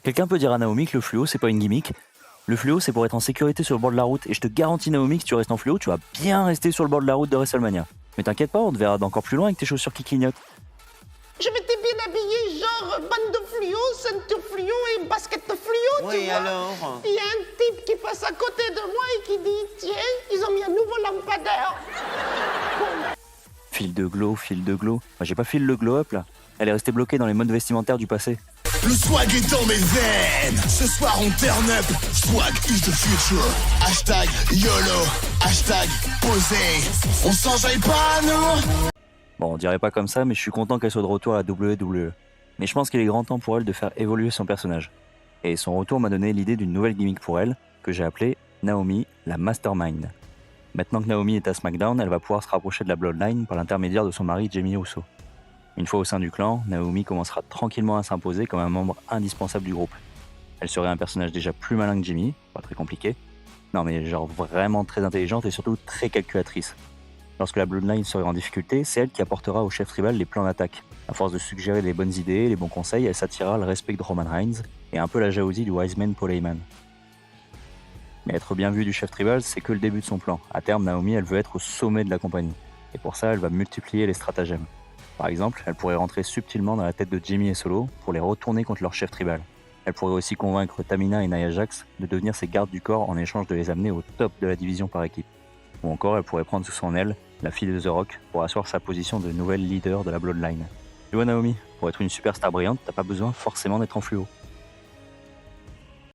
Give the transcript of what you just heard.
Quelqu'un peut dire à Naomi que le fluo, c'est pas une gimmick. Le fluo, c'est pour être en sécurité sur le bord de la route. Et je te garantis, Naomi, que si tu restes en fluo, tu vas bien rester sur le bord de la route de WrestleMania. Mais t'inquiète pas, on te verra d'encore plus loin avec tes chaussures qui clignotent. Je m'étais bien habillé, genre bande de fluo, ceinture fluo et basket de fluo, tu Oui, vois. alors Il y a un type qui passe à côté de moi et qui dit « Tiens, ils ont mis un nouveau lampadaire !» Fil de glow, fil de glow. Moi, j'ai pas fil le glow up là. Elle est restée bloquée dans les modes vestimentaires du passé. Le swag est dans mes veines. Ce soir on turn up. Swag is the future. Hashtag YOLO. Hashtag posé. On s'enjaille pas, non? Bon, on dirait pas comme ça, mais je suis content qu'elle soit de retour à la WWE. Mais je pense qu'il est grand temps pour elle de faire évoluer son personnage. Et son retour m'a donné l'idée d'une nouvelle gimmick pour elle, que j'ai appelée Naomi, la Mastermind. Maintenant que Naomi est à SmackDown, elle va pouvoir se rapprocher de la Bloodline par l'intermédiaire de son mari Jimmy Uso. Une fois au sein du clan, Naomi commencera tranquillement à s'imposer comme un membre indispensable du groupe. Elle serait un personnage déjà plus malin que Jimmy, pas très compliqué. Non mais genre vraiment très intelligente et surtout très calculatrice. Lorsque la Bloodline serait en difficulté, c'est elle qui apportera au chef tribal les plans d'attaque. À force de suggérer les bonnes idées, les bons conseils, elle s'attirera le respect de Roman Reigns et un peu la jalousie du Wiseman Paul Heyman. Mais être bien vu du chef tribal, c'est que le début de son plan. À terme, Naomi, elle veut être au sommet de la compagnie. Et pour ça, elle va multiplier les stratagèmes. Par exemple, elle pourrait rentrer subtilement dans la tête de Jimmy et Solo pour les retourner contre leur chef tribal. Elle pourrait aussi convaincre Tamina et Nia Jax de devenir ses gardes du corps en échange de les amener au top de la division par équipe. Ou encore, elle pourrait prendre sous son aile la fille de The Rock pour asseoir sa position de nouvelle leader de la Bloodline. Tu vois Naomi, pour être une superstar brillante, t'as pas besoin forcément d'être en fluo.